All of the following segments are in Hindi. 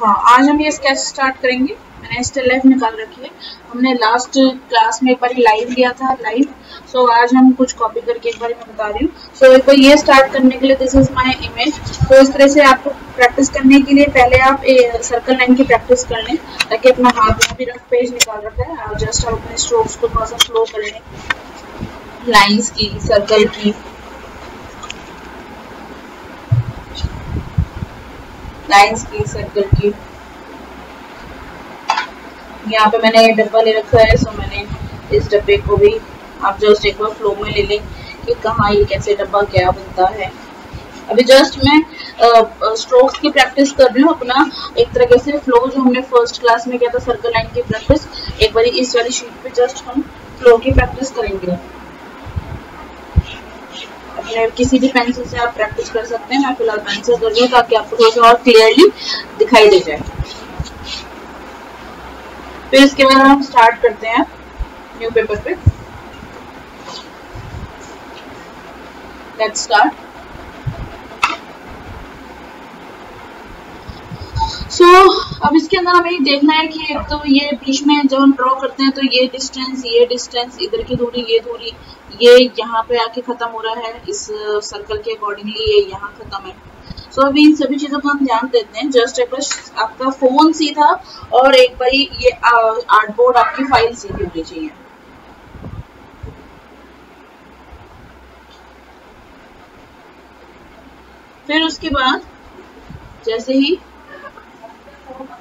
हाँ, आज हम ये स्केच स्टार्ट करेंगे। मैंने स्टिल लाइफ निकाल रखी है। हमने लास्ट क्लास में एक बार लाइव लिया था लाइव। सो आज हम कुछ कॉपी करके एक बार मैं बता रही हूँ। सो एक बार ये स्टार्ट करने के लिए दिस इज माय इमेज। तो इस तरह से आपको प्रैक्टिस करने के लिए पहले आप सर्कल लाइन की प्रैक्टिस कर लें, ताकि अपना हाथ में भी रफ पेज निकाल रखा है और जस्ट आप अपने स्ट्रोक्स को थोड़ा सा स्लो कर लें, लाइन्स की, सर्कल की, लाइन्स की, सर्कल की। यहाँ पे मैंने ये डब्बा ले रखा है, सो मैंने इस डब्बे को भी आप जस्ट एक बार फ्लो में ले लें कि कहाँ ये कैसे डब्बा क्या बनता है। अभी जस्ट मैं स्ट्रोक्स की प्रैक्टिस कर रही हूँ, अपना एक तरीके से फ्लो जो हमने फर्स्ट क्लास में किया था सर्कल लाइन की प्रैक्टिस, एक बार इस वाली शीट पे जस्ट हम फ्लो की प्रैक्टिस करेंगे। अपने किसी भी पेंसिल से आप प्रैक्टिस कर सकते हैं। मैं फिलहाल पेंसिल कर रही हूँ ताकि आपको थोड़ा सा और क्लियरली दिखाई दे जाए। फिर इसके बाद हम स्टार्ट करते हैं न्यू पेपर पे। Let's start. सो अब इसके अंदर हमें देखना है कि एक तो ये बीच में जब हम ड्रॉ करते हैं तो ये डिस्टेंस, इधर की दूरी, ये दूरी, ये यहाँ पे आके खत्म हो रहा है इस सर्कल के अकॉर्डिंगली, ये यहाँ खत्म है। सो अभी इन सभी चीजों को हम ध्यान देते हैं। जस्ट एक बार आपका फोन सीधा और एक बार ये आर्टबोर्ड आपकी फाइल सीधी होनी चाहिए। फिर उसके बाद जैसे ही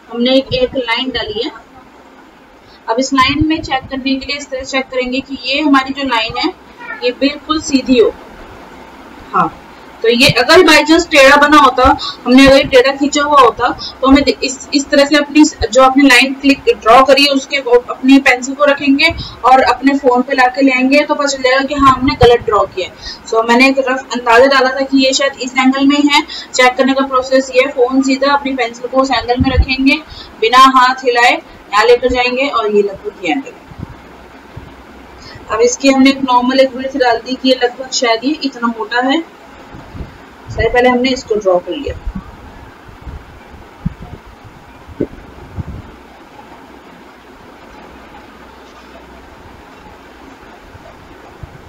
हमने एक लाइन डाली है, अब इस लाइन में चेक करने के लिए इस तरह चेक करेंगे कि ये हमारी जो लाइन है ये बिल्कुल सीधी हो। हाँ, तो ये अगर बाई चांस टेढ़ा बना होता, हमने अगर टेढ़ा खींचा हुआ होता, तो हमें इस तरह से अपनी जो आपने लाइन क्लिक ड्रॉ करी है उसके अपनी पेंसिल को रखेंगे और अपने फोन पे लाके ले आएंगे तो पता चल जाएगा कि हाँ हमने गलत ड्रॉ किया है। सो मैंने एक रफ अंदाजा डाला था कि ये शायद इस एंगल में है। चेक करने का प्रोसेस ये, फोन सीधा अपनी पेंसिल को उस एंगल में रखेंगे, बिना हाथ हिलाए यहाँ लेकर जाएंगे और ये लगभग ये एंगल। अब इसकी हमने एक नॉर्मल एक विड्थ डाल दी कि ये लगभग शायद ये इतना मोटा है। सबसे पहले हमने इसको ड्रॉ कर लिया।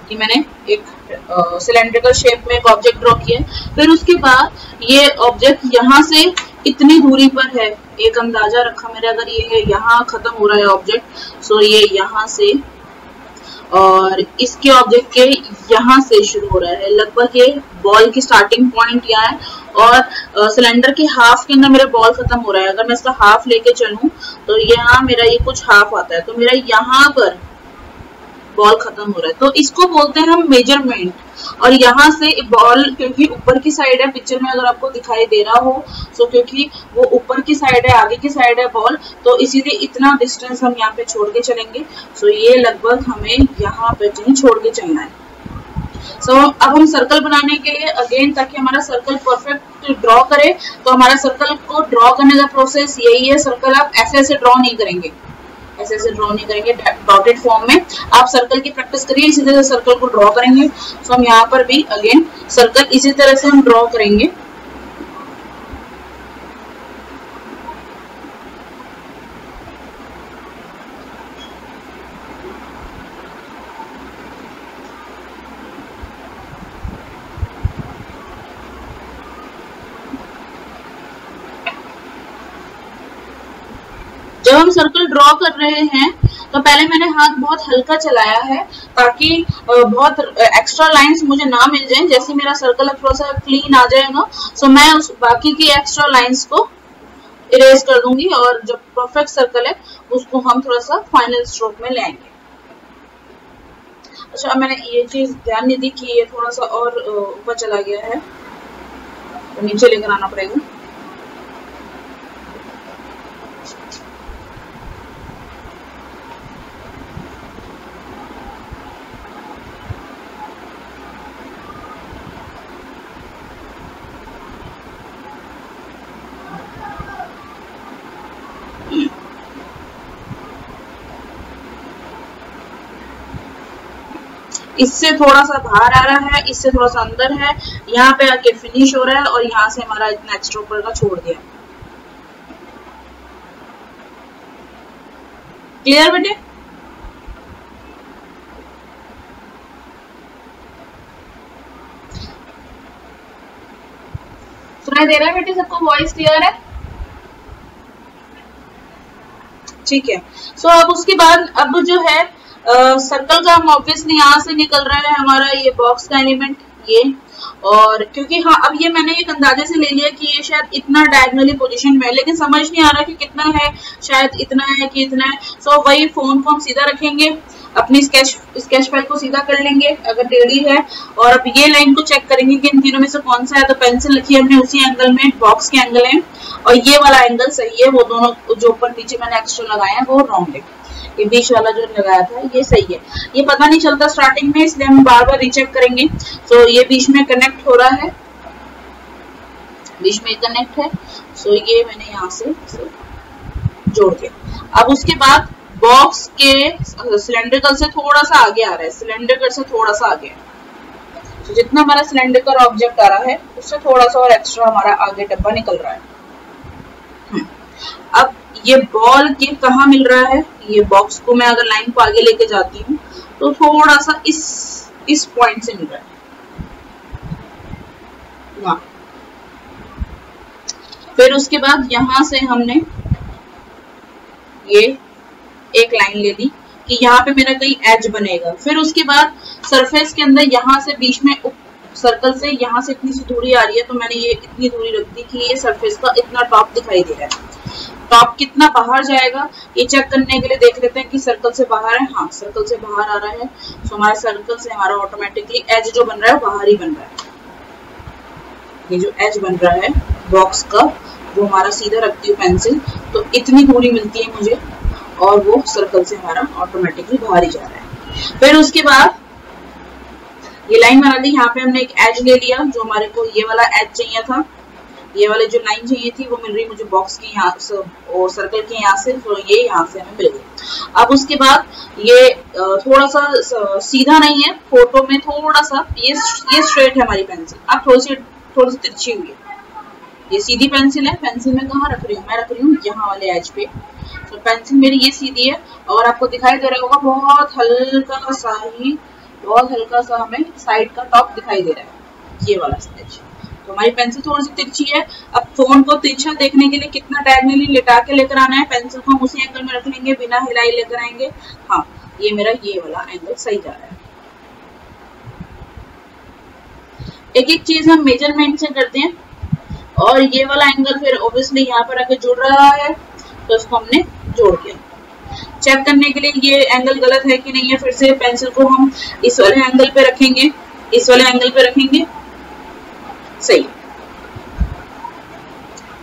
कि मैंने एक सिलेंड्रिकल शेप में एक ऑब्जेक्ट ड्रॉ किया। फिर उसके बाद ये ऑब्जेक्ट यहाँ से इतनी दूरी पर है, एक अंदाजा रखा मेरे, अगर ये यहाँ खत्म हो रहा है ऑब्जेक्ट, सो ये यहाँ से और इसके ऑब्जेक्ट के यहाँ से शुरू हो रहा है। लगभग ये बॉल की स्टार्टिंग पॉइंट यहाँ है और सिलेंडर के हाफ के अंदर मेरा बॉल खत्म हो रहा है। अगर मैं इसका हाफ लेके चलूं तो यहाँ मेरा ये कुछ हाफ आता है, तो मेरा यहाँ पर बॉल खत्म हो रहा है। तो इसको बोलते हैं हम मेजरमेंट। और यहाँ से बॉल क्योंकि ऊपर की साइड है, पिक्चर में अगर आपको दिखाई दे रहा हो, सो क्योंकि वो ऊपर की साइड है, आगे की साइड है बॉल, तो इसीलिए इतना डिस्टेंस हम यहाँ पे छोड़ के चलेंगे। सो ये लगभग हमें यहाँ पे कहीं छोड़ के चलना है। सो अब हम सर्कल बनाने के लिए अगेन, ताकि हमारा सर्कल परफेक्ट ड्रॉ करे, तो हमारा सर्कल को ड्रॉ करने का प्रोसेस यही है। सर्कल आप ऐसे ऐसे ड्रॉ नहीं करेंगे, ऐसे ऐसे ड्रॉ नहीं करेंगे, डॉटेड फॉर्म में आप सर्कल की प्रैक्टिस करिए, इसी तरह से सर्कल को ड्रॉ करेंगे। सो हम यहाँ पर भी अगेन सर्कल इसी तरह से हम ड्रॉ करेंगे। जब हम सर्कल ड्रॉ कर रहे हैं तो पहले मैंने हाथ बहुत हल्का चलाया है, ताकि बहुत एक्स्ट्रा लाइंस मुझे ना मिल जाएं। जैसे मेरा सर्कल अब थोड़ा सा क्लीन आ जाएगा, सो मैं उस बाकी की एक्स्ट्रा लाइंस को इरेज कर दूंगी और जो परफेक्ट सर्कल है उसको हम थोड़ा सा फाइनल स्ट्रोक में ले आएंगे। अच्छा, मैंने ये चीज ध्यान नहीं दी कि ये थोड़ा सा और ऊपर चला गया है, तो नीचे लेकर आना पड़ेगा। इससे थोड़ा सा बाहर आ रहा है, इससे थोड़ा सा अंदर है, यहाँ पे आके फिनिश हो रहा है और यहाँ से हमारा इतना एक्स्ट्रा ऊपर का छोड़ दिया। क्लियर बेटे? सुनाई दे रहा है बेटे सबको? वॉइस क्लियर है? ठीक है। सो अब उसके बाद अब जो है सर्कल का हम ऑब्वियसली यहाँ से निकल रहा है हमारा ये बॉक्स का एलिमेंट ये, और क्योंकि हाँ अब ये मैंने एक अंदाजे से ले लिया कि ये शायद इतना डायगोनली पोजीशन में है, लेकिन समझ नहीं आ रहा कि कितना है, शायद इतना है कि इतना है। सो वही फोन को हम सीधा रखेंगे, अपनी स्केच फाइल को सीधा कर लेंगे अगर टेढ़ी है, और अब ये लाइन को चेक करेंगे कि इन तीनों में से कौन सा है। तो पेंसिल रखी हमने उसी एंगल में, बॉक्स के एंगल है, और ये वाला एंगल सही है, वो दोनों जो ऊपर नीचे मैंने एक्स्ट्रा लगाए हैं वो रॉन्ग है। ये बीच वाला जो लगाया था ये सही है। ये पता नहीं चलता स्टार्टिंग में, इसलिए हम बार बार रीचेक करेंगे। तो ये बीच में कनेक्ट हो रहा है, बीच में कनेक्ट है। सो ये मैंने यहाँ से जोड़ दिया। अब उसके बाद बॉक्स के सिलेंड्रिकल से थोड़ा सा आगे आ रहा है, सिलेंड्रिकल से थोड़ा सा आगे। तो जितना हमारा सिलेंड्रिकल ऑब्जेक्ट आ रहा है उससे थोड़ा सा और एक्स्ट्रा हमारा आगे डब्बा निकल रहा है। अब ये बॉल के कहाँ मिल रहा है, ये बॉक्स को मैं अगर लाइन को आगे लेके जाती हूँ तो थोड़ा सा इस पॉइंट से मिल रहा है। फिर उसके बाद यहां से हमने ये एक लाइन ले ली कि यहाँ पे मेरा कहीं एज बनेगा। फिर उसके बाद सरफेस के अंदर यहाँ से बीच में सर्कल से यहाँ से इतनी सी दूरी आ रही है, तो मैंने ये इतनी दूरी रख दी कि ये सरफेस का इतना टॉप दिखाई दे रहा है। टॉप कितना बाहर जाएगा ये चेक करने के लिए देख लेते हैं कि सर्कल से बाहर है। हाँ, सर्कल से बाहर आ रहा है, तो हमारे सर्कल से हमारा ऑटोमेटिकली एज जो बन रहा है बाहर ही बन रहा है। ये जो एज बन रहा है बॉक्स का, वो हमारा सीधा रखती हूँ पेंसिल, तो इतनी दूरी मिलती है मुझे, और वो सर्कल से हमारा ऑटोमेटिकली बाहर ही जा रहा है। फिर उसके बाद ये लाइन बना दी, यहाँ पे हमने एक एज ले लिया, जो हमारे को ये वाला एज चाहिए था, ये वाले जो लाइन चाहिए थी वो मिल रही मुझे बॉक्स के यहाँ से और सर्कल के यहाँ से, तो ये यहाँ से हमें मिल गई। अब उसके बाद ये थोड़ा सा सीधा नहीं है, फोटो में थोड़ा सा ये स्ट्रेट है हमारी पेंसिल, अब थोड़ी सी तिरछी हुई है। ये सीधी पेंसिल है, पेंसिल में कहाँ रख रही हूँ, मैं रख रही हूँ यहाँ वाले एज पे। तो पेंसिल मेरी ये सीधी है, और आपको दिखाई दे रहा होगा बहुत हल्का सा हमें साइड का टॉप दिखाई दे रहा है, ये वाला एज। तो हमारी पेंसिल थोड़ी सी तिरछी है। अब फोन को तिरछा देखने के लिए कितना डायगोनली लेटा के लेकर आना है, पेंसिल को हम उसी एंगल में रख लेंगे, बिना हिलाई लेकर आएंगे। हाँ, ये मेरा ये वाला एंगल सही जा रहा है। एक एक चीज हम मेजरमेंट से करते हैं, और ये वाला एंगल फिर ऑब्वियसली यहाँ पर आके जुड़ रहा है, तो इसको हमने जोड़ दिया। चेक करने के लिए ये एंगल गलत है कि नहीं है, फिर से पेंसिल को हम इस वाले एंगल पे रखेंगे, इस वाले एंगल पे रखेंगे, सही।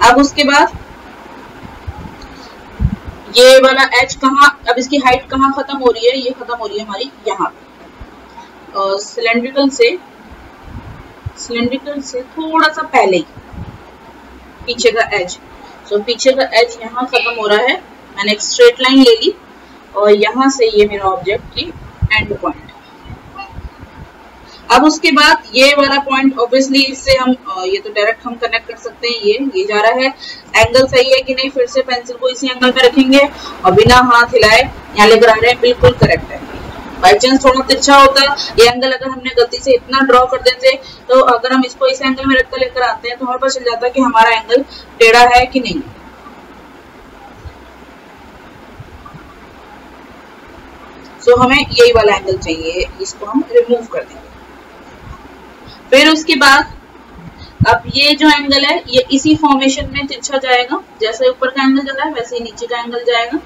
अब उसके बाद ये वाला एज कहाँ, अब इसकी हाइट कहाँ खत्म हो रही है, ये खत्म हो रही है हमारी यहाँ पे, सिलेंड्रिकल से थोड़ा सा पहले ही पीछे का एज। तो पीछे का एज यहाँ खत्म हो रहा है, मैंने एक स्ट्रेट लाइन ले ली, और यहाँ से ये मेरा ऑब्जेक्ट की एंड पॉइंट। अब उसके बाद ये वाला पॉइंट ऑब्वियसली इससे हम ये तो डायरेक्ट हम कनेक्ट कर सकते हैं, ये जा रहा है। एंगल सही है कि नहीं, फिर से पेंसिल को इसी एंगल पे रखेंगे, और बिना हाथ हिलाए यहाँ लेकर आ रहे हैं, बिल्कुल करेक्ट है। बाई चांस थोड़ा तिरछा होता ये एंगल, अगर हमने गलती से इतना ड्रॉ कर देते, तो अगर हम इसको इस एंगल में रखकर लेकर आते हैं तो हमें पता चल जाता है कि हमारा एंगल टेढ़ा है कि नहीं। सो हमें यही वाला एंगल चाहिए, इसको हम रिमूव कर देंगे। फिर उसके बाद अब ये जो एंगल है ये इसी फॉर्मेशन में तिरछा जाएगा, जैसे ऊपर का एंगल जा रहा है वैसे ही नीचे का एंगल जाएगा।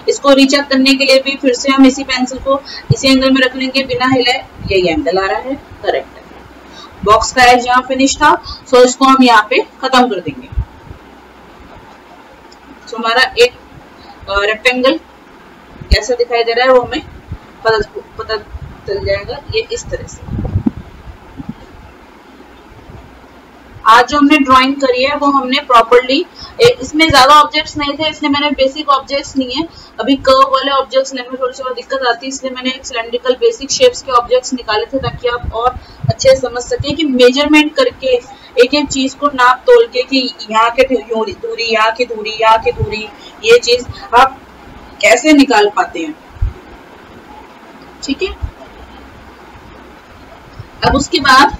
इसको रीचेक करने के लिए भी फिर से हम इसी पेंसिल को इसी एंगल में रख लेंगे, बिना हिलाए। यही एंगल आ रहा है, करेक्ट है। बॉक्स का एज यहाँ फिनिश था, सो इसको हम यहाँ पे खत्म कर देंगे। सो हमारा एक रेक्टेंगल कैसा दिखाई दे रहा है वो हमें पता चल जाएगा, ये इस तरह से। आज जो हमने ड्राइंग करी है वो हमने प्रॉपर्ली, इसमें ज्यादा ऑब्जेक्ट्स नहीं थे इसलिए मैंने बेसिक ऑब्जेक्ट्स लिए। अभी कर्व वाले ऑब्जेक्ट्स लेने में थोड़ी सी और दिक्कत आती है, इसलिए मैंने एक सिलेंड्रिकल बेसिक शेप्स के ऑब्जेक्ट्स निकाले थे, ताकि आप और अच्छे से समझ सके कि मेजरमेंट करके एक एक चीज को नाप तोल के कि यहाँ के दूरी, यहाँ की दूरी, यहाँ की दूरी, ये चीज आप कैसे निकाल पाते हैं। ठीक है, अब उसके बाद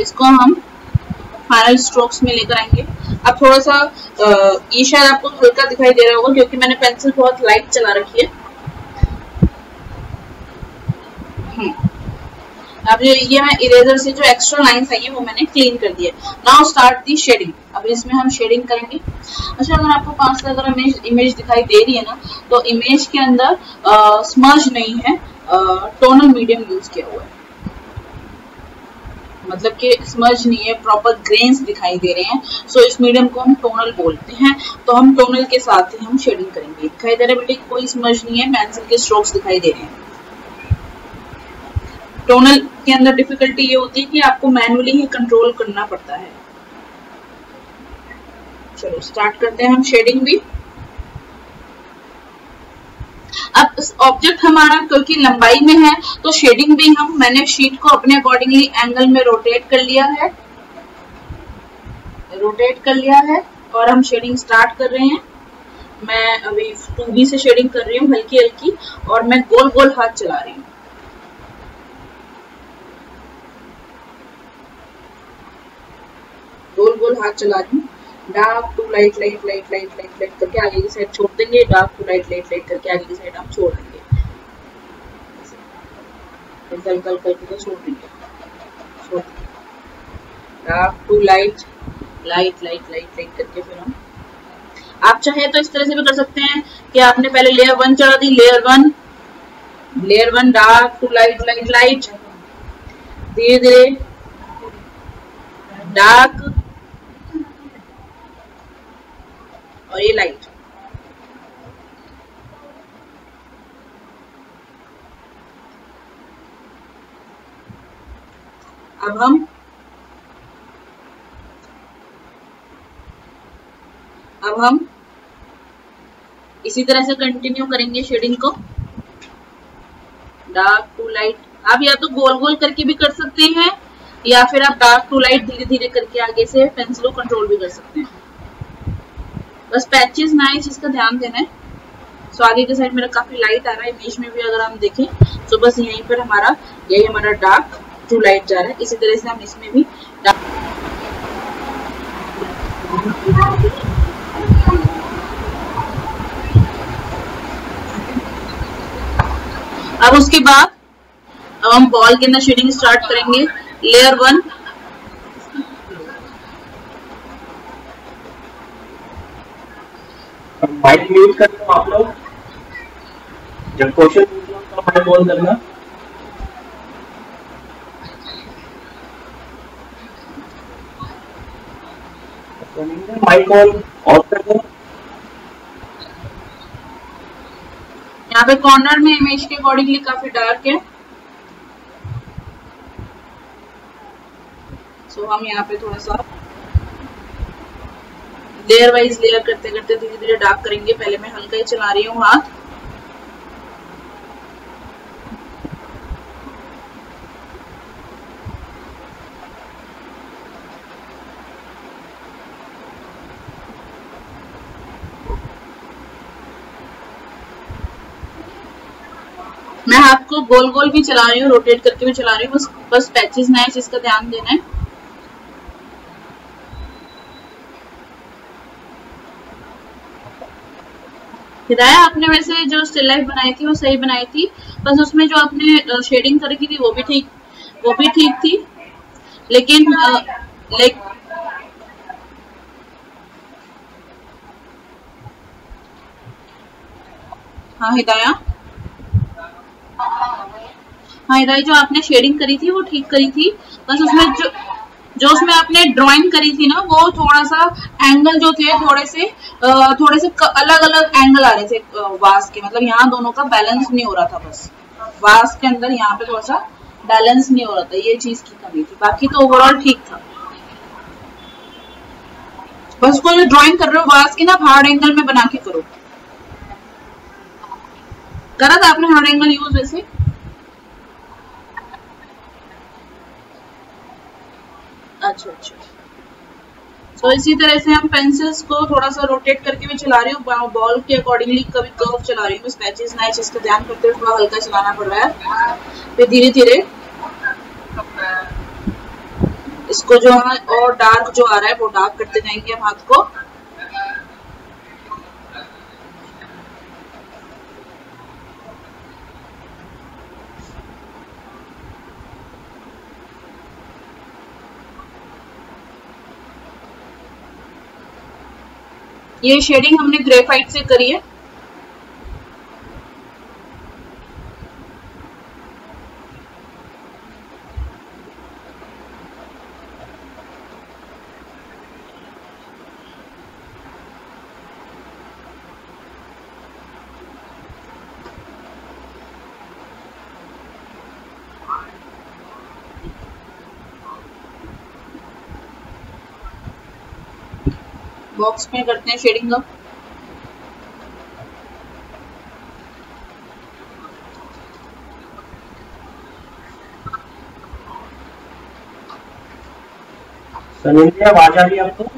इसको हम फाइनल स्ट्रोक्स में लेकर आएंगे। अब थोड़ा सा ये शायद आपको हल्का दिखाई दे रहा होगा क्योंकि मैंने पेंसिल बहुत लाइट चला रखी है। अब ये मैं इरेजर से जो एक्स्ट्रा लाइंस आई है वो मैंने क्लीन कर दिया। Now start the shading. अब इसमें हम शेडिंग करेंगे। अच्छा, अगर आपको पास से अगर इमेज दिखाई दे रही है ना, तो इमेज के अंदर स्मर्ज नहीं है, टोनल मीडियम यूज किया हुआ है। मतलब कि स्मर्ज नहीं है, प्रॉपर ग्रेन्स दिखाई दे रहे हैं। सो इस मीडियम को हम टोनल बोलते हैं। तो हम टोनल के साथ ही हम शेडिंग करेंगे। दिखाई दे रहा है बेटे, कोई स्मर्ज नहीं है, पेंसिल के स्ट्रोक्स दिखाई दे रहे हैं। टोनल के अंदर डिफिकल्टी ये होती है कि आपको मैनुअली ही कंट्रोल करना पड़ता है। चलो स्टार्ट करते हैं हम शेडिंग भी। अब ऑब्जेक्ट हमारा क्योंकि लंबाई में है तो शेडिंग भी मैंने शीट को अपने अकॉर्डिंगली एंगल में रोटेट कर लिया है और हम शेडिंग स्टार्ट कर रहे हैं। मैं अभी 2B से शेडिंग कर रही हूँ हल्की हल्की, और मैं गोल गोल हाथ चला रही हूँ। गोल गोल हाथ चला रही हूँ। Dark to light light light light light light करके आगे की साइड छोड़ देंगे। Dark to light light light करके आगे की साइड हम छोड़ देंगे। कल कल करके छोड़ देंगे। Dark to light light light light light करके फिर हम, आप चाहे तो इस तरह से भी कर सकते हैं कि आपने पहले लेयर 1 चढ़ा दी। Layer one dark to light light light, धीरे धीरे डार्क और ये लाइट। अब हम इसी तरह से कंटिन्यू करेंगे शेडिंग को। डार्क टू लाइट, आप या तो गोल गोल करके भी कर सकते हैं या फिर आप डार्क टू लाइट धीरे धीरे करके आगे से पेंसिल को कंट्रोल भी कर सकते हैं। बस पैचेस ना इस चीज का ध्यान देना है। सो आगे के साइड मेरा काफी लाइट आ रहा है, इमेज में भी अगर हम देखें तो बस यहीं पर यही हमारा डार्क टू लाइट जा रहा है। इसी तरह से हम इसमें भी अब उसके बाद अब हम बॉल के अंदर शेडिंग स्टार्ट करेंगे। लेयर 1 माइक म्यूट कर दो आप लोग, जब क्वेश्चन तो माइक ऑन करना। माइक ऑन कर दो। यहाँ पे कॉर्नर में इमेज के अकॉर्डिंगली काफी डार्क है। सो हम यहाँ पे थोड़ा सा लेयर वाइज लेयर करते करते धीरे धीरे डार्क करेंगे। पहले मैं हल्का ही चला रही हूँ हाथ। मैं हाथ को गोल गोल भी चला रही हूँ, रोटेट करके भी चला रही हूँ। बस पैचेस ना है, इसका ध्यान देना है। हिदाया, आपने वैसे जो स्टिल लाइफ बनाई थी वो सही बनाई थी, बस उसमें जो आपने शेडिंग कर रखी थी वो भी ठीक थी, लेकिन हाँ हिदाया, जो आपने शेडिंग करी थी वो ठीक करी थी। बस उसमें जो उसमें आपने ड्राइंग करी थी ना, वो थोड़ा सा एंगल जो थे थोड़े से अलग अलग एंगल आ रहे थे वास के। मतलब यहाँ दोनों का बैलेंस नहीं हो रहा था। बस वास के अंदर यहाँ पे थोड़ा सा बैलेंस नहीं हो रहा था, ये चीज की कमी थी। बाकी तो ओवरऑल ठीक था। बस उसको जो ड्राइंग कर रहे हो वास की ना, हार्ड एंगल में बना के करो। करा था आपने हार्ड एंगल यूज वैसे? अच्छा, तो इसी तरह से हम पेंसिल्स को थोड़ा सा रोटेट करके भी चला रही हूँ, बॉल के अकॉर्डिंगली कभी कर्व चला रही हूँ, स्पैचेस ना इस का ध्यान करते हुए थोड़ा हल्का चलाना पड़ रहा है। फिर धीरे धीरे इसको जो है और डार्क जो आ रहा है वो डार्क करते जाएंगे हम हाथ को। ये शेडिंग हमने ग्रेफाइट से करी है। बॉक्स में करते हैं शेडिंग का। सनिंद्री आवाज आ रही है आपको?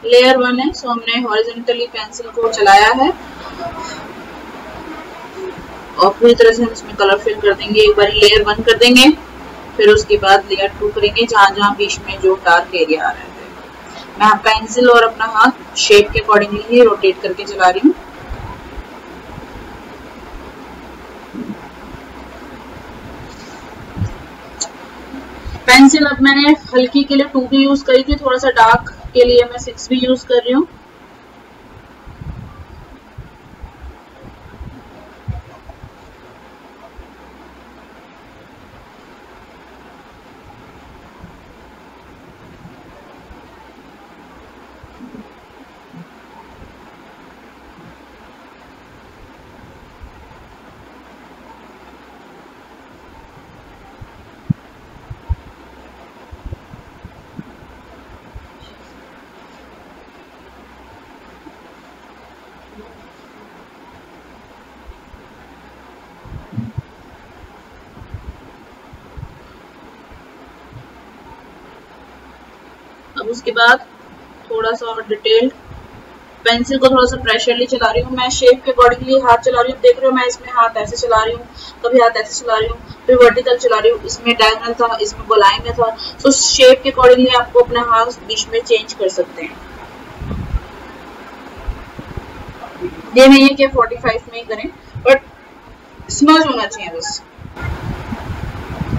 लेयर 1 है, सो हमने हॉरिजॉन्टली पेंसिल को चलाया है और पूरी तरह से हम इसमें कलर फिल कर देंगे। एक बार लेयर 1 कर देंगे, फिर उसके बाद लेयर 2 करेंगे, जहां जहां बीच में जो डार्क एरिया आ रहा है। मैं पेंसिल और अपना हाथ शेप के अकॉर्डिंगली ही रोटेट करके चला रही हूँ। पेंसिल अब मैंने हल्की के लिए 2 भी यूज करी थी, थोड़ा सा डार्क के लिए मैं 6 भी यूज कर रही हूँ। अब उसके बाद थोड़ा सा और डिटेल पेंसिल को थोड़ा सा प्रेशरली चला रही हूँ। मैं शेप के अकॉर्डिंगली हाथ चला रही हूँ। देख रहे हो मैं इसमें हाथ ऐसे चला रही हूँ, कभी हाथ ऐसे चला रही हूँ, फिर वर्टिकल चला रही हूँ। इसमें डायगोनल था, इसमें गोलाई में था। तो शेप के अकॉर्डिंगली आपको अपने हाथ बीच में चेंज कर सकते हैं। ये नहीं है कि 45 में ही करें, बट स्मज होना चाहिए बस।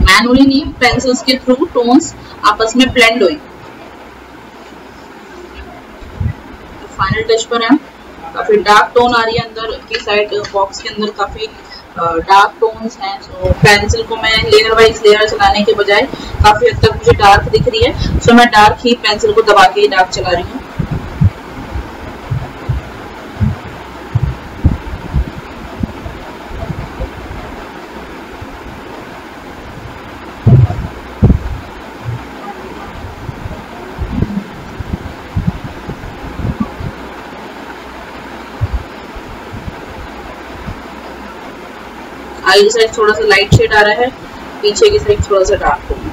मैनुअली नहीं, पेंसिल्स के थ्रू टोन्स आपस में ब्लेंड हुई। फाइनल टच पर है, काफी डार्क टोन आ रही है अंदर की साइड, बॉक्स के अंदर काफी डार्क टोन्स हैं। सो पेंसिल को मैं लेयर वाइज लेयर चलाने के बजाय काफी हद तक मुझे डार्क दिख रही है, सो मैं डार्क ही पेंसिल को दबा के डार्क चला रही हूँ। आगे की साइड थोड़ा सा लाइट शेड आ रहा है, पीछे की साइड थोड़ा सा डार्क टोन।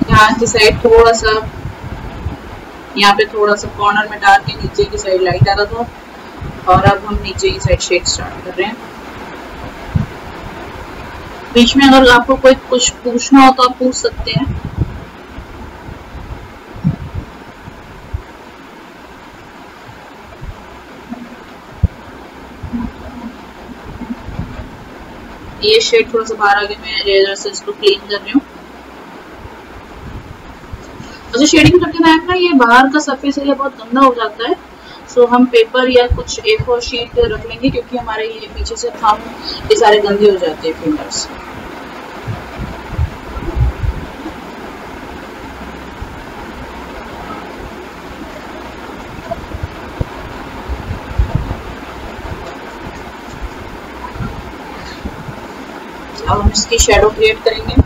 यहाँ की साइड थोड़ा सा, यहाँ पे थोड़ा सा कॉर्नर में डार्क है, नीचे की साइड लाइट आ रहा था, और अब हम नीचे की साइड शेड स्टार्ट कर रहे हैं। बीच में अगर आपको कोई कुछ पूछना हो तो आप पूछ सकते हैं। ये शेड थोड़ा सा बाहर आ गया, मैं रेजर से इसको क्लीन कर रही हूँ। अच्छा, शेडिंग करते टाइम ना ये बाहर का सरफेस एरिया बहुत गंदा हो जाता है, सो हम पेपर या कुछ A4 शीट रख लेंगे, क्योंकि हमारे ये पीछे से थंब ये सारे गंदे हो जाते हैं फिंगर्स। अब हम इसकी शैडो क्रिएट करेंगे।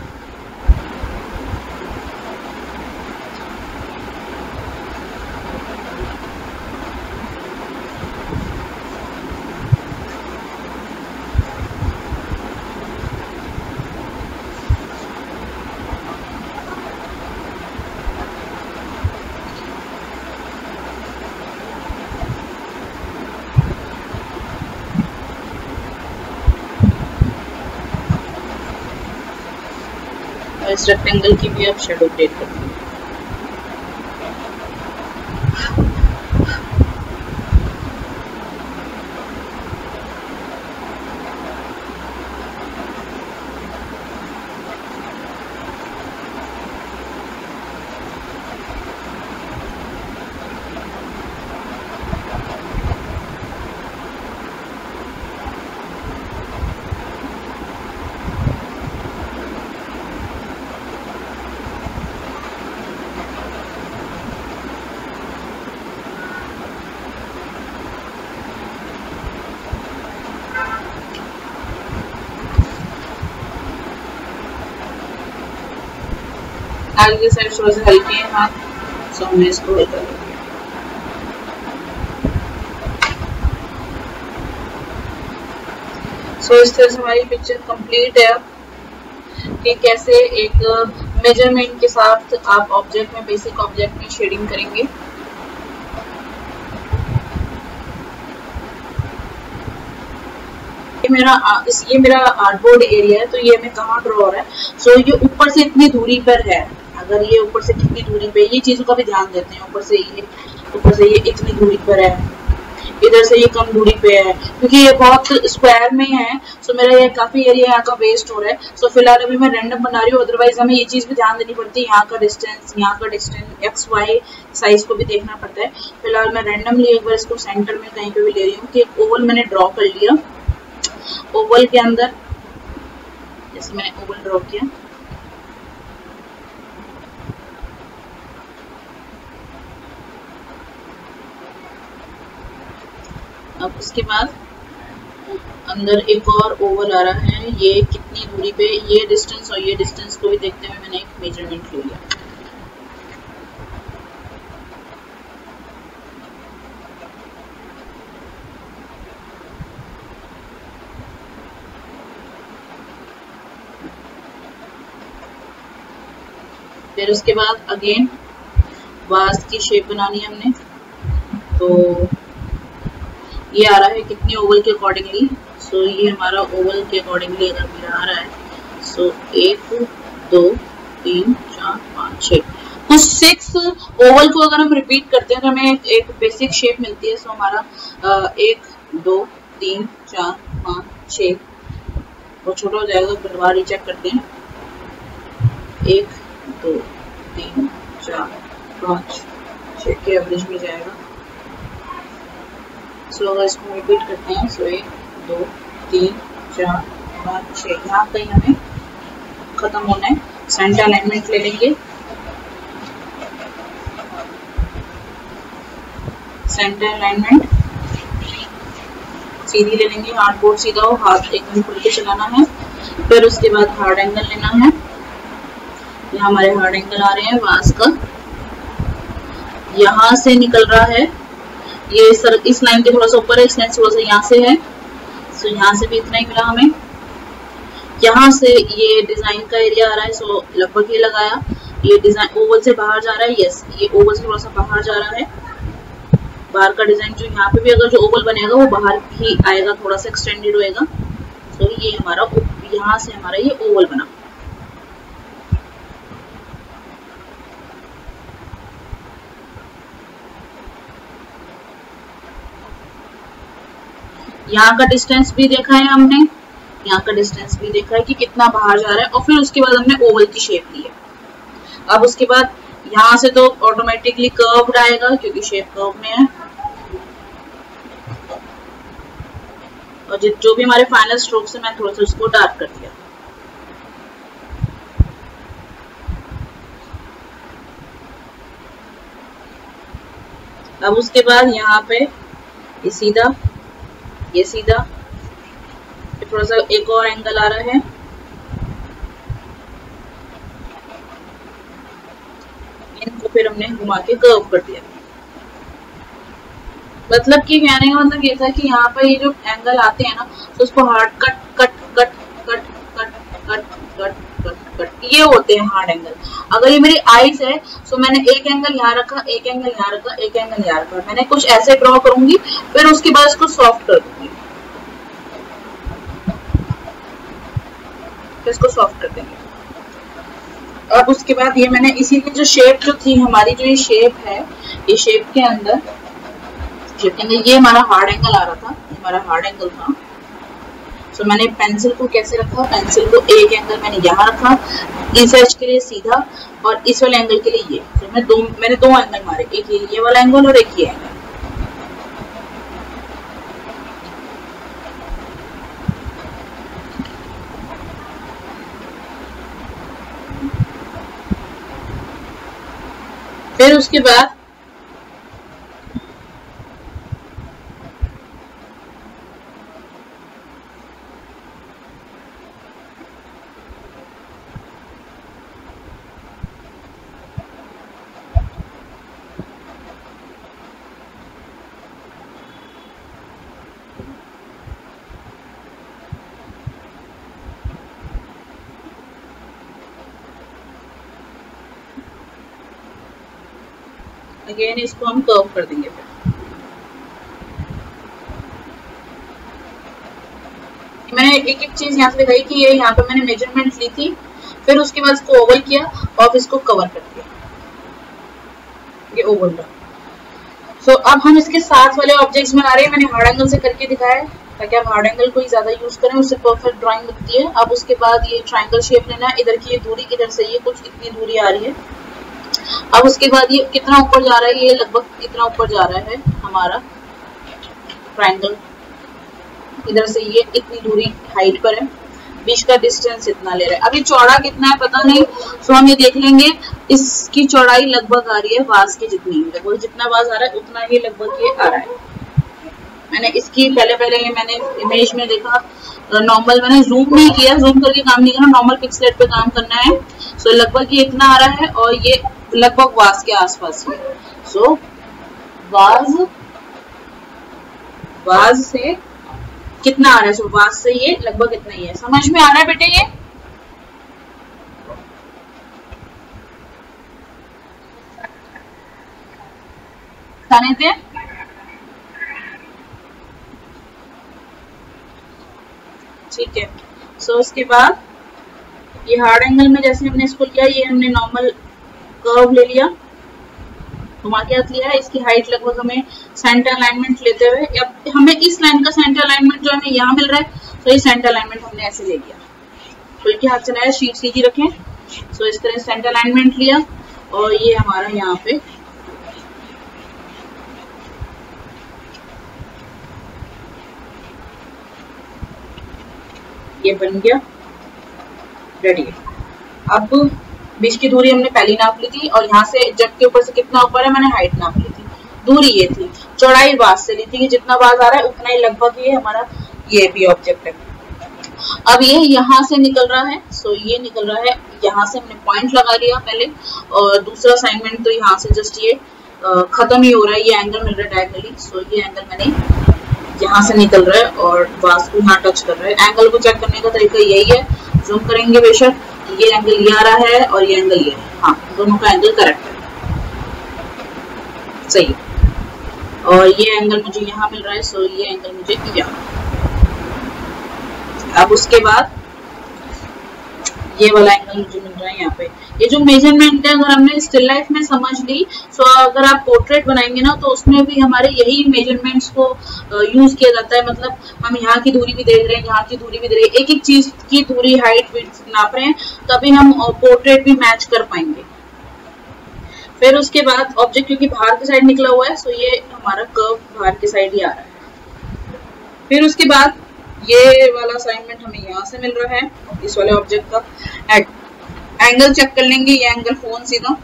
इस रेक्टेंगल की भी आप शेडो क्रिएट कर देंगे। आगे की साइड थोड़ा सा हल्के हैं हाथ, सो हमने इसको हल्का कर दिया। सो इस तरह से हमारी पिक्चर कंप्लीट है। अब कि कैसे एक मेजरमेंट के साथ आप ऑब्जेक्ट में, बेसिक ऑब्जेक्ट में शेडिंग करेंगे। ये मेरा आर्टबोर्ड एरिया है, तो ये मैं कहाँ ड्रॉ हो रहा है। सो ये ऊपर से इतनी दूरी पर है, अगर ये ऊपर से कितनी दूरी पे, ये चीजों का भी ध्यान देते हैं। ऊपर से ये इतनी दूरी पर है, इधर से ये कम दूरी पे है, क्योंकि ये बहुत स्क्वायर में है। सो मेरा ये काफी एरिया यहाँ का वेस्ट हो रहा है। सो फिलहाल अभी मैं रैंडम बना रही हूँ, अदरवाइज हमें ये चीज भी ध्यान देनी पड़ती है, यहाँ का डिस्टेंस एक्स वाई साइज को भी देखना पड़ता है। फिलहाल मैं रैंडमली एक बार इसको सेंटर में कहीं पे भी ले रही हूँ कि एक ओवल मैंने ड्रॉ कर लिया। ओवल के अंदर जैसे मैंने ओवल ड्रॉ किया, अब उसके बाद अंदर एक और ओवल आ रहा है। ये कितनी दूरी पे, ये डिस्टेंस और ये डिस्टेंस को भी देखते हुए मैंने एक मेजरमेंट ले लिया। फिर उसके बाद अगेन वास की शेप बनानी है हमने, तो ये आ रहा है कितनी ओवल के अकॉर्डिंगली। सो ये हमारा ओवल के अकॉर्डिंगली अगर मेरा आ रहा है, सो 1 2 3 4 5 6, तो 6 ओवल को अगर हम रिपीट करते हैं तो हमें एक बेसिक शेप मिलती है। सो हमारा 1 2 3 4 5 6 बहुत छोटा हो जाएगा, दोबारा रीचेक करते हैं। 1 2 3 4 5 6 के एवरेज में जाएगा। सो अगर इसको रिपीट करते हैं, सो 1 2 3 4 5 6, यहाँ कहीं हमें खत्म होना है। सेंटर अलाइनमेंट ले लेंगे, सेंटर अलाइनमेंट सीधी ले लेंगे, हार्ड बोर्ड सीधा हो, हाथ एकदम खुल के चलाना है। फिर उसके बाद हार्ड एंगल लेना है। यहाँ हमारे हार्ड एंगल आ रहे हैं, वास का यहाँ से निकल रहा है, ये सर इस लाइन के थोड़ा सा ऊपर है, इस लाइन से थोड़ा सा यहाँ से है। सो यहाँ से भी इतना ही मिला हमें। यहाँ से ये डिजाइन का एरिया आ रहा है, सो लगभग ये लगाया। ये डिजाइन ओवल से बाहर जा रहा है, यस ये ओवल से थोड़ा सा बाहर जा रहा है। बाहर का डिजाइन जो यहाँ पे भी अगर जो ओवल बनेगा वो बाहर ही आएगा, थोड़ा सा एक्सटेंडेड होएगा। तो ये हमारा यहाँ से हमारा ये ओवल बना। यहाँ का डिस्टेंस भी देखा है हमने, यहाँ का डिस्टेंस भी देखा है कि कितना बाहर जा रहा है, और फिर उसके बाद हमने ओवल की शेप ली है। अब उसके बाद यहाँ से तो ऑटोमेटिकली कर्व्ड आएगा क्योंकि शेप कर्व में है, और जो भी हमारे फाइनल स्ट्रोक से मैं थोड़ा सा उसको डार्क कर दिया। अब उसके बाद यहाँ पे ये सीधा, ये सीधा, थोड़ा सा एक और एंगल आ रहा है, इनको फिर हमने घुमा के कर्व कर दिया। मतलब कि कहने का मतलब ये था कि यहाँ पर ये जो एंगल आते हैं ना, तो उसको hard cut cut cut cut cut cut cut cut cut, ये होते हैं हार्ड एंगल। अगर ये मेरी आईज है तो मैंने एक एंगल यहाँ रखा, एक एंगल यहाँ रखा, एक एंगल यहाँ रखा, मैंने कुछ ऐसे ड्रॉ करूंगी, फिर उसके बाद इसको सॉफ्ट कर दूंगी, फिर इसको सॉफ्ट कर देंगे। अब उसके बाद ये मैंने इसीलिए जो शेप जो थी हमारी, जो ये शेप है, ये शेप के अंदर ये हमारा हार्ड एंगल आ रहा था, ये हमारा हार्ड एंगल था। तो मैंने पेंसिल को कैसे रखा, पेंसिल को एक एंगल मैंने यहाँ रखा इस एज के लिए सीधा, और इस वाले एंगल के लिए ये। तो मैंने दो एंगल मारे, एक ये वाला एंगल और एक ये एंगल। फिर उसके बाद अगेन इसको हम कर्व कर देंगे। फिर मैंने एक एक चीज यहाँ से दिखाई कि ये यहाँ पे मैंने मेजरमेंट ली थी, फिर उसके बाद इसको ओवल किया और इसको कवर कर दिया, ये ओवल रहा। सो अब हम इसके साथ वाले ऑब्जेक्ट्स बना रहे हैं। मैंने हार्ड एंगल से करके दिखाया है ताकि आप हार्ड एंगल को ही ज्यादा यूज करें, उससे परफेक्ट ड्राइंग बनती है। अब उसके बाद ये ट्रायंगल शेप लेना है, इधर की ये दूरी इधर से ये कुछ इतनी दूरी आ रही है। अब उसके बाद ये कितना ऊपर जा रहा है, ये लगभग इतना ऊपर जा रहा है हमारा ट्रायंगल, इधर से ये इतनी दूरी हाइट पर है, बीच का डिस्टेंस इतना ले रहा है। अभी चौड़ा कितना है पता नहीं, तो हम ये देख लेंगे। इसकी चौड़ाई लगभग आ रही है वास के जितनी, लगभग जितना वास आ रहा है उतना ही लगभग ये आ रहा है। मैंने इसकी पहले मैंने इमेज में देखा, नॉर्मल मैंने जूम नहीं किया, जूम करके काम नहीं करना, नॉर्मल पिक्सेलेट पे काम करना है। सो लगभग ये इतना आ रहा है और ये लगभग वास के आसपास है। सो वास से कितना आ रहा है, सो वास से ये लगभग इतना ही है। समझ में आ रहा है बेटे? ये बताने थे। ठीक है। सो उसके बाद ये हार्ड एंगल में जैसे हमने इसको लिया, ये हमने नॉर्मल कर्व ले लिया, घुमा के हाथ लिया है। इसकी हाइट लगभग हमें सेंटर अलाइनमेंट लेते हुए, अब हमें इस लाइन का सेंटर अलाइनमेंट जो हमें यहाँ मिल रहा है, तो ये सेंटर अलाइनमेंट हमने ऐसे ले लिया। खुल के हाथ चलाया, शीट सीधी रखें। सो इस तरह सेंटर अलाइनमेंट लिया और ये हमारा यहाँ पे ये बन गया, रेडी है। अब बीच की दूरी हमने पहली नाप ली थी और यहाँ से जग के ऊपर से कितना ऊपर है मैंने हाइट नाप ली थी, दूरी ये थी, चौड़ाई वास से ली थी कि जितना वास आ रहा है उतना ही लगभग ये हमारा ये भी ऑब्जेक्ट है। अब ये यहाँ से निकल रहा है, सो ये निकल रहा है, यहाँ से हमने पॉइंट लगा लिया पहले, और दूसरा असाइनमेंट तो यहाँ से जस्ट ये खत्म ही हो रहा है, ये एंगल मिल रहा है डायगनली। सो ये एंगल मैंने यहाँ से निकल रहा है और वास को यहाँ टच कर रहा है। एंगल को चेक करने का तरीका यही है, जूम करेंगे बेशक, ये एंगल ये आ रहा है और ये एंगल ये है, हाँ दोनों का एंगल करेक्ट है, सही है। और ये एंगल मुझे यहाँ मिल रहा है, सो ये एंगल मुझे यहाँ। अब उसके बाद ये वाला एंगल मुझे मिल रहा है यहाँ पे, ये जो मेजरमेंट है अगर हमने स्टिल लाइफ में समझ ली, सो अगर आप पोर्ट्रेट बनाएंगे ना तो उसमें भी हमारे यही मेजरमेंट्स को यूज किया जाता है। मतलब हम यहाँ की दूरी भी देख रहे हैं, यहाँ की दूरी भी देख रहे हैं, एक एक चीज की दूरी, हाइट, विड्थ नाप रहे हैं, तभी हम पोर्ट्रेट भी मैच कर पाएंगे। फिर उसके बाद ऑब्जेक्ट क्योंकि बाहर की साइड निकला हुआ है, सो ये हमारा कर्व बाहर की साइड ही आ रहा है। फिर उसके बाद ये वाला असाइनमेंट हमें यहाँ से मिल रहा है, इस वाले ऑब्जेक्ट का एंगल चेक कर लेंगे। ये एंगल फोन सीधा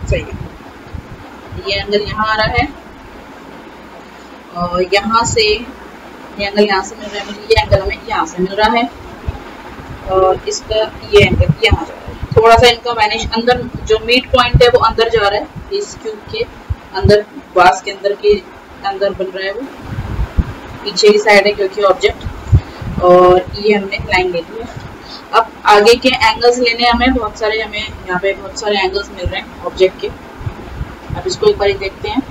सही है, ये एंगल यहाँ आ रहा है और यहाँ से ये एंगल यहाँ से मिल रहा है, ये एंगल हमें यहाँ से मिल रहा है और इसका ये एंगल यहाँ जा रहा है। थोड़ा सा इनका मैनेज, अंदर जो मिड पॉइंट है वो अंदर जा रहा है, इस क्यूब के अंदर, बास के अंदर बन रहा है, वो पीछे की साइड है क्योंकि ऑब्जेक्ट, और ये हमने लाइन ले ली है। अब आगे के एंगल्स लेने हमें बहुत सारे, हमें यहाँ पे बहुत सारे एंगल्स मिल रहे हैं ऑब्जेक्ट के। अब इसको एक बार देखते हैं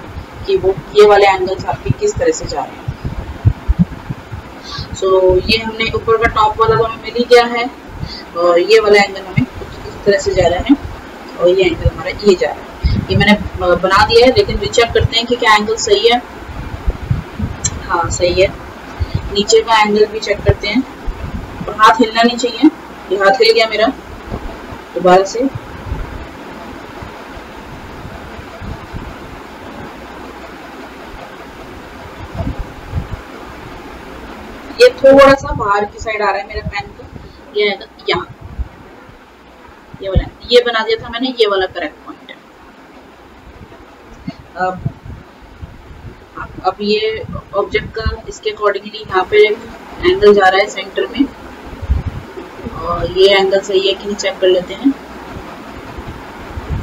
कि वो ये वाले एंगल्स आपके किस तरह से जा रहे हैं। सो ये हमने ऊपर का टॉप वाला तो हमें मिल ही गया है और ये वाला एंगल हमें इस तरह से जा रहा है और ये एंगल हमारा ये जा रहा है। ये मैंने बना दिया है, लेकिन रिचेक करते हैं कि क्या एंगल सही है। हाँ सही है। नीचे का एंगल भी चेक करते हैं और हाथ हिलना नहीं चाहिए, ये हाथ हिल गया मेरा दोबारा से। ये थोड़ा सा बाहर की साइड आ रहा है मेरे पेन का, ये यहाँ, ये बना दिया था मैंने, ये वाला करेक्ट पॉइंट है। अब ये ऑब्जेक्ट का इसके अकॉर्डिंगली यहाँ पे एंगल जा रहा है सेंटर में और ये एंगल सही है कि नहीं चेक कर लेते हैं।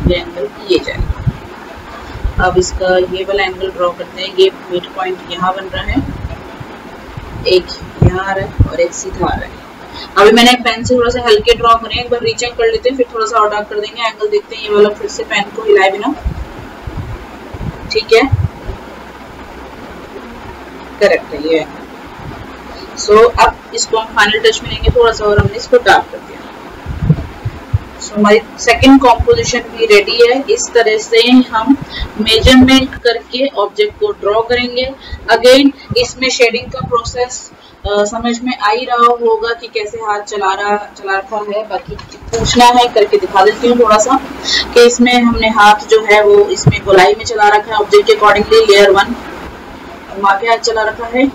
ये एंगल ये जाएगा। अब इसका ये वाला एंगल ड्रॉ करते हैं। ये मिड पॉइंट यहाँ बन रहा है, एक यहाँ आ रहा है और एक सीधा आ रहा है। अभी मैंने पेन से थोड़ा सा हल्के ड्रॉ करे, एक बार रीचेक कर लेते हैं, फिर थोड़ा सा और डार्क कर देंगे। एंगल देखते हैं, ये वाला फिर से पेन को हिलाए बिना, ठीक है, करेक्ट है ये। सो अब इसको हम फाइनल टच में लेंगे थोड़ा सा और हमने इसको डार्क कर दिया। सो हमारी सेकंड कॉम्पोजिशन भी रेडी है। इस तरह से हम मेजरमेंट करके ऑब्जेक्ट को ड्रॉ करेंगे। अगेन इसमें शेडिंग का प्रोसेस समझ में आ ही रहा होगा कि कैसे हाथ चला रखा है। बाकी पूछना है करके दिखा देती हूँ थोड़ा सा कि इसमें हमने हाथ जो है वो इसमें गोलाई में चला रखा है ऑब्जेक्ट के अकॉर्डिंगली। लेयर 1 घुमा के हाथ चला रखा है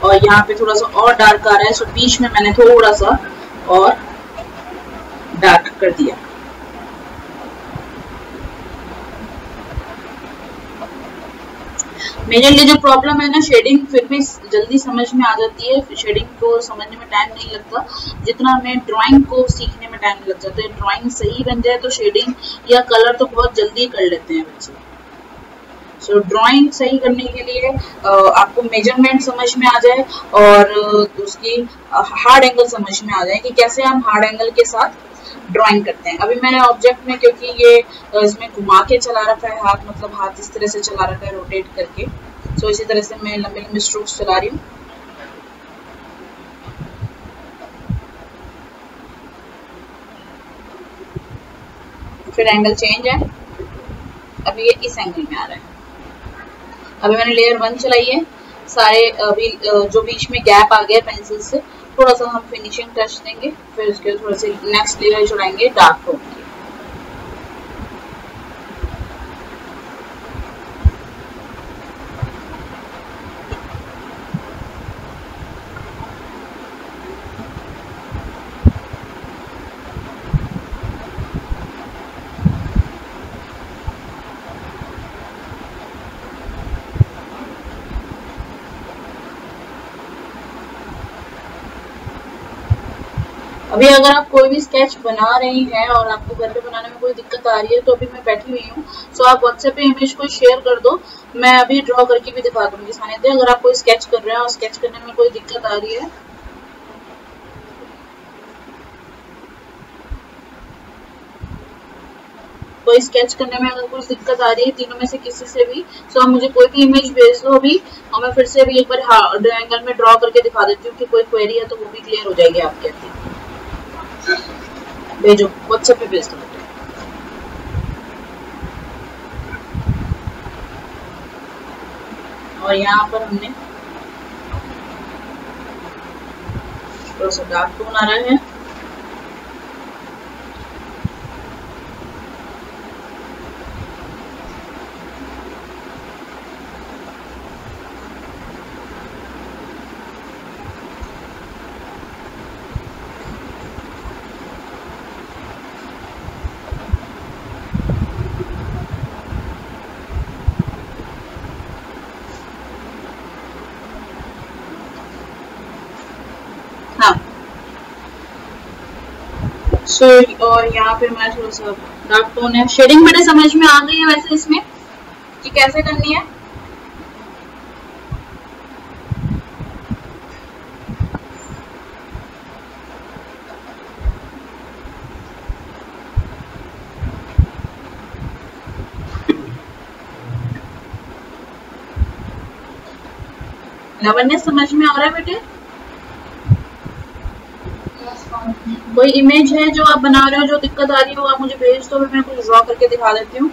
और यहाँ पे थोड़ा सा और डार्क आ रहा है, सो बीच में मैंने थोड़ा सा और डार्क कर दिया। मेरे लिए जो प्रॉब्लम है ना, शेडिंग फिर भी जल्दी समझ में आ जाती है। शेडिंग को समझने में टाइम नहीं लगता जितना हमें ड्राइंग को सीखने में टाइम लग जाता है। ड्राइंग सही बन जाए तो शेडिंग या कलर तो बहुत जल्दी कर लेते हैं बच्चे। सो ड्राइंग सही करने के लिए आपको मेजरमेंट समझ में आ जाए और उसकी हार्ड एंगल समझ में आ जाए कि कैसे हम हार्ड एंगल के साथ ड्राइंग करते हैं। अभी मैंने ऑब्जेक्ट में, क्योंकि ये इसमें घुमा के चला रखा है हाथ, मतलब हाथ इस तरह से चला रखा है रोटेट करके, सो इसी तरह से मैं लंबे लंबे स्ट्रोक्स चला रही हूँ। फिर एंगल चेंज है, अभी ये इस एंगल में आ रहा है। अभी मैंने लेयर 1 चलाई है, सारे अभी जो बीच में गैप आ गया पेंसिल से थोड़ा सा हम फिनिशिंग टच देंगे, फिर उसके थोड़ा से नेक्स्ट लेयर चढ़ाएंगे डार्क टोन की। अभी अगर आप कोई भी स्केच बना रही हैं और आपको घर पे बनाने में कोई दिक्कत आ रही है तो अभी मैं बैठी हुई हूँ, सो आप व्हाट्सएप पे इमेज को शेयर कर दो, मैं अभी ड्रॉ करके भी दिखा दूंगी सानिध्य। अगर आप कोई स्केच कर रहे हैं और स्केच करने में कोई दिक्कत आ रही है, कोई स्केच करने में अगर कोई दिक्कत आ रही है तीनों में से किसी से भी, सो आप मुझे कोई भी इमेज भेज दो अभी, और मैं फिर से अभी एक बार एंगल में ड्रॉ करके दिखा देती हूँ कि कोई क्वेरी है तो वो भी क्लियर हो जाएगी आपके। भेजो, व्हाट्सएप पे भेज दो। और यहाँ पर हमने थोड़ा सा डार्क टोन आ रहा है। हाँ, और यहाँ पे मैं थोड़ा सा डार्क टोन है। शेडिंग मेरे समझ में आ गई है वैसे इसमें कि कैसे करनी है। लावण्य समझ में आ रहा है बेटे? कोई इमेज है जो आप बना रहे हो जो दिक्कत आ रही हो, आप मुझे भेज दो, मैं कुछ ड्रॉ करके दिखा देती हूँ।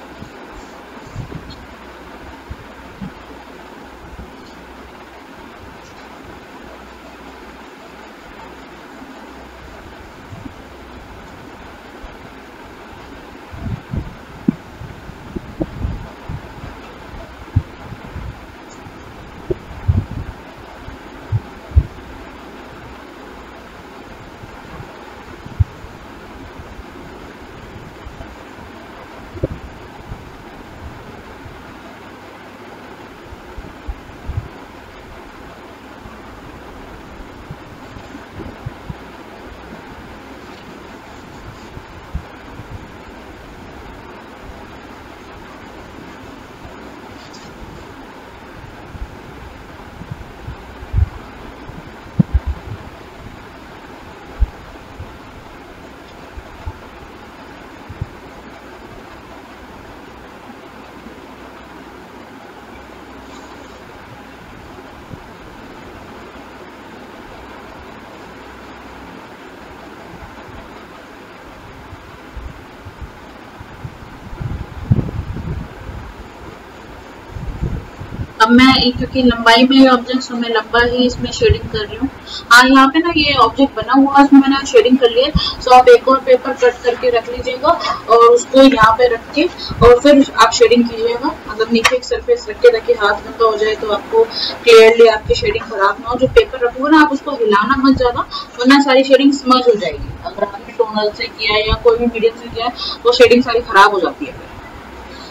अब मैं क्योंकि लंबाई में ऑब्जेक्ट मैं लंबा ही इसमें शेडिंग कर रही हूँ। हाँ, यहाँ पे ना ये ऑब्जेक्ट बना हुआ है, इसमें मैंने शेडिंग कर लिया। सो आप एक और पेपर कट करके रख लीजिएगा और उसको यहाँ पे रख के और फिर आप शेडिंग कीजिएगा। मतलब नीचे एक सरफेस रख के ताकि हाथ गंदा हो जाए तो आपको क्लियरली आपकी शेडिंग खराब ना हो। जो पेपर रखोगे ना आप उसको हिलाना मत ज्यादा, वरना सारी शेडिंग स्मज हो जाएगी। अगर आपने टोनल से किया है या कोई भी मीडियम से किया है तो शेडिंग सारी खराब हो जाती है।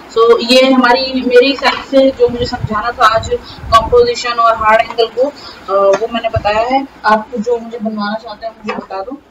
तो ये हमारी मेरी साइड से जो मुझे समझाना था आज कंपोजिशन और हार्ड एंगल को, वो मैंने बताया है। आप जो मुझे बनवाना चाहते हैं मुझे बता दो।